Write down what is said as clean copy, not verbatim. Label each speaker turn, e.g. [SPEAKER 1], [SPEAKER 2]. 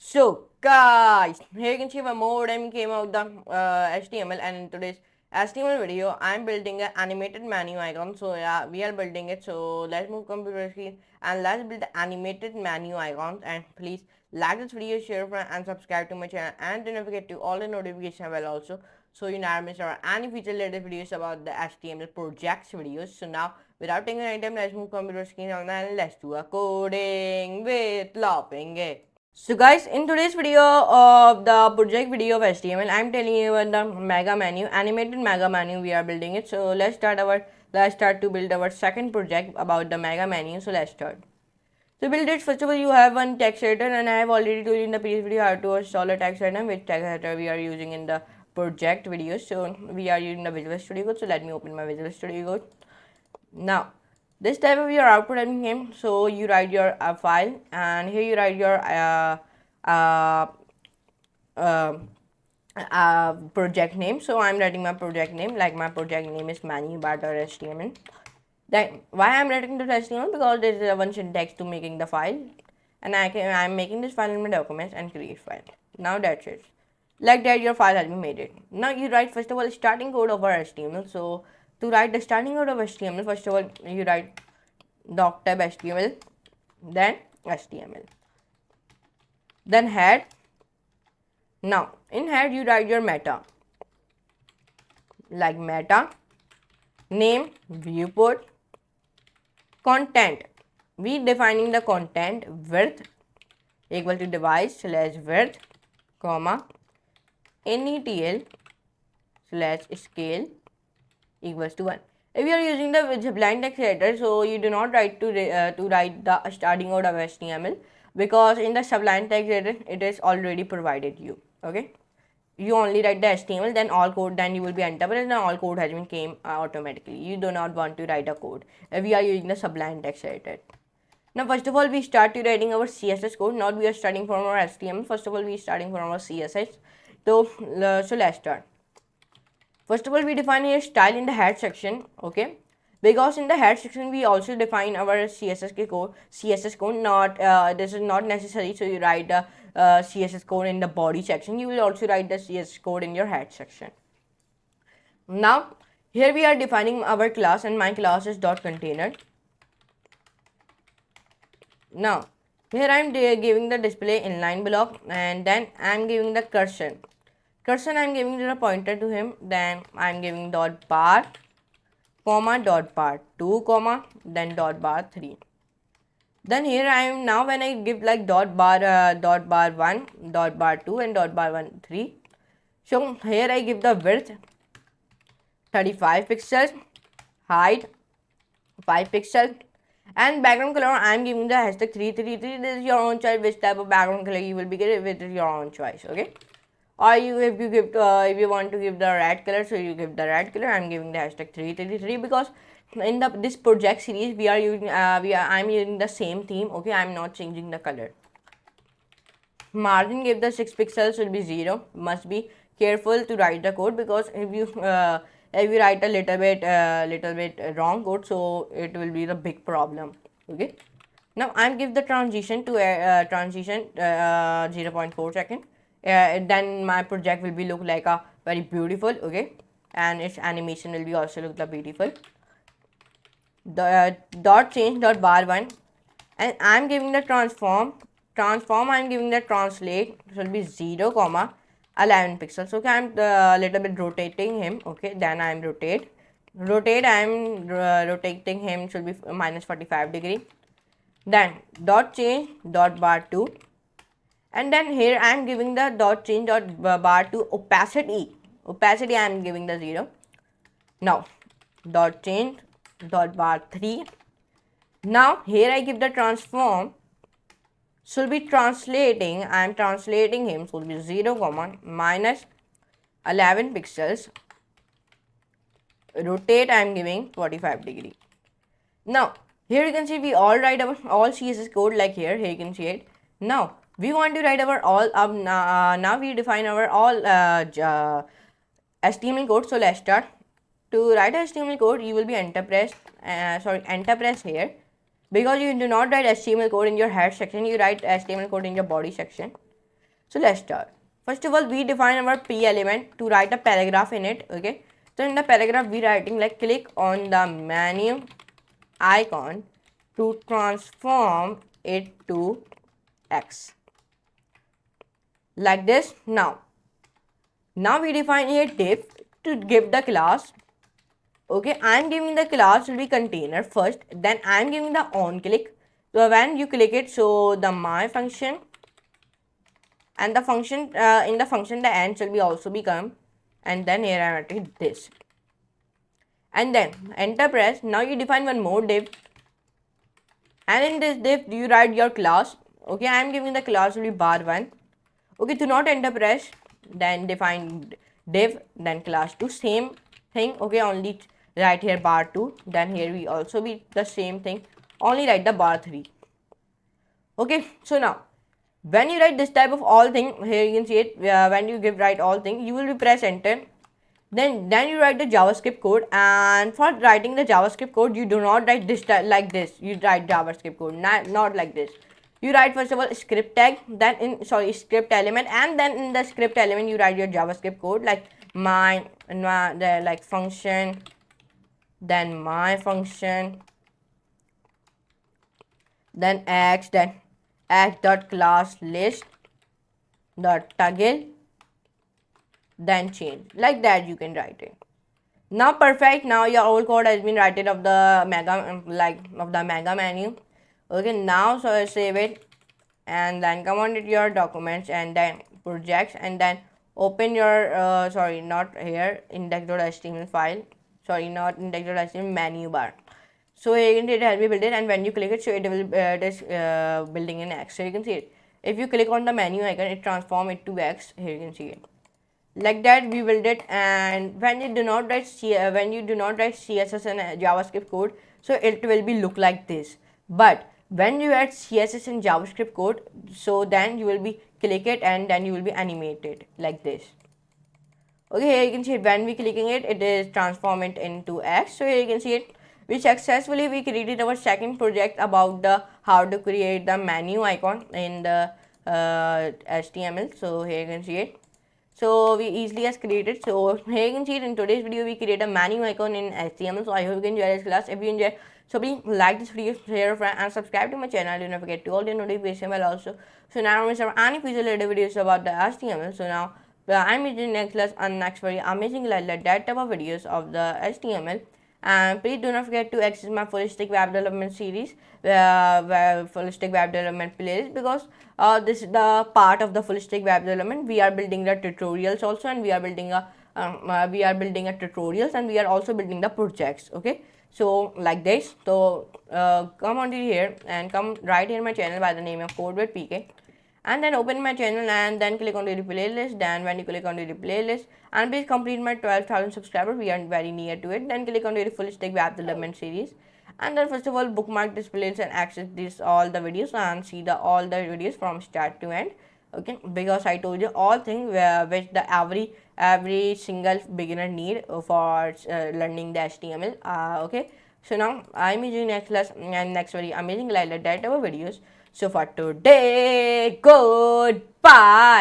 [SPEAKER 1] So guys, here you can see my more time came out the HTML, and in today's HTML video I'm building an animated menu icon. So yeah, we are building it. So let's move computer screen and let's build the animated menu icons. And please like this video, share friend, and subscribe to my channel, and don't forget to all the notification bell also, so you never miss our any future latest videos about the HTML projects videos. So now without taking any time, let's move computer screen on and let's do a coding with laughing. So guys, in today's video of the project video of HTML, I'm telling you about the mega menu, animated mega menu. We are building it. So let's start to build our second project about the mega menu. So let's start. To build it, first of all, you have one text editor, and I have already told you in the previous video how to install a text editor, which text editor we are using in the project video. So we are using the Visual Studio Code. So let me open my Visual Studio Code. Now this type of your output admin name. So you write your file, and here you write your uh, project name. So I'm writing my project name, like my project name is menu.html. Then why I'm writing the HTML? Because there is one syntax to making the file, and I'm making this file in my documents and create file. Now that's it. Like that, your file has been made it. Now you write first of all starting code of our HTML. So to write the starting code of HTML, first of all you write doc tab HTML, then HTML, then head. Now in head you write your meta, like meta name viewport content. We defining the content width equal to device slash width comma netl slash scale equals to 1. If you are using the Sublime text editor, so you do not write to write the starting out of HTML, because in the Sublime text editor it is already provided you. Okay, you only write the HTML, then all code, then you will be enter, and all code has been came automatically. You do not want to write a code if we are using the Sublime text editor. Now first of all we start to writing our CSS code. Not we are starting from our HTML. First of all we are starting from our CSS. So let's start. First of all, we define a style in the head section, okay? Because in the head section, we also define our CSS code. Not this is not necessary. So you write the CSS code in the body section. You will also write the CSS code in your head section. Now here we are defining our class, and my class is dot container. Now here I am giving the display inline block, and then I am giving the cursor. I'm giving the pointer to him. Then I'm giving dot bar comma dot bar 2 comma then dot bar 3. Then here I am now when I give like dot bar 1 dot bar 2 and dot bar 1 3. So here I give the width 35 pixels, height 5 pixels, and background color I am giving the hashtag 333. This is your own choice which type of background color you will be getting, with your own choice. Okay, or if you want to give the red color, so you give the red color. I'm giving the hashtag 333 because in this project series we are using I'm using the same theme. Okay, I'm not changing the color. Margin give the 6 pixels will be 0. Must be careful to write the code, because if you write a little bit wrong code, so it will be the big problem. Okay, now I'm give the transition to 0.4 second. Then my project will be look like a very beautiful. Okay, and its animation will be also look the beautiful. The dot change dot bar 1, and I'm giving the transform I'm giving the translate, so will be 0 comma 11 pixels. Okay, I'm little bit rotating him. Okay, then I'm rotate I'm rotating him, should be minus 45 degree. Then dot change dot bar 2, and then here I am giving the dot change dot bar 2 opacity I am giving the 0. Now dot change dot bar 3. Now here I give the transform, should be translating, I am translating him, should be 0 comma minus 11 pixels. Rotate I am giving 45 degree. Now here you can see we all write our all CSS code, like here you can see it. Now we want to write our all now we define our all HTML code. So let's start. To write HTML code, you will be enter press here, because you do not write HTML code in your head section, you write HTML code in your body section. So let's start. First of all, we define our P element to write a paragraph in it. Okay, so in the paragraph we writing like click on the menu icon to transform it to X, like this. Now we define a div to give the class. Okay, I am giving the class will be container first, then I am giving the on click. So when you click it, so the my function and the function in the function the end shall be also become, and then here I am writing this, and then enter press. Now you define one more div, and in this div you write your class. Okay, I am giving the class will be bar1. Okay, to not enter press, then define div, then class 2, same thing. Okay, only write here bar2, then here we also be the same thing, only write the bar3. Okay, so now when you write this type of all thing, here you can see it, when you give write all thing, you will be press enter, then you write the JavaScript code. And for writing the JavaScript code, you do not write this like this, you write JavaScript code, not like this. You write first of all script tag, then in script element, and then in the script element you write your JavaScript code like like function, then my function, then x, then x dot class list dot toggle, then change, like that you can write it. Now perfect, now your whole code has been written of the mega menu. Okay, now so save it, and then come on to your documents and then projects, and then open your not here index.html file, not index.html menu bar. So here it has been built in, and when you click it, so it will building in X. So you can see it. If you click on the menu icon, it transform it to X. Here you can see it. Like that we build it. And when you do not write CSS and JavaScript code, so it will be look like this. But when you add CSS and JavaScript code, so then you will be click it and then you will be animated like this. Okay, here you can see it. When we clicking it, it is transform it into X. So here you can see it. We successfully created our second project about the how to create the menu icon in the HTML. So here you can see it. So we easily has created. So here you can see it. In today's video we create a menu icon in HTML. So I hope you can enjoy this class. If you enjoy, so please like this video, share and subscribe to my channel. Do not forget to all the notification bell also. So now we have any future related videos about the HTML. So now I'm meeting next class and next very amazing like that type of videos of the HTML. And please do not forget to access my full stack web development series, full stack web development playlist, because this is the part of the full stack web development. We are building the tutorials also, and we are building a tutorials, and we are also building the projects. Okay, so like this. So come on to here and come right here my channel by the name of Code with PK, and then open my channel and then click on the playlist. Then when you click on the playlist, and please complete my 12,000 subscribers, we are very near to it. Then click on the full stack web development series, and then first of all bookmark this playlist and access this all the videos and see the all the videos from start to end. Okay, because I told you all things which the every single beginner need for learning the HTML. Okay, so now I'm using next class and next very amazing like that our videos. So for today, goodbye.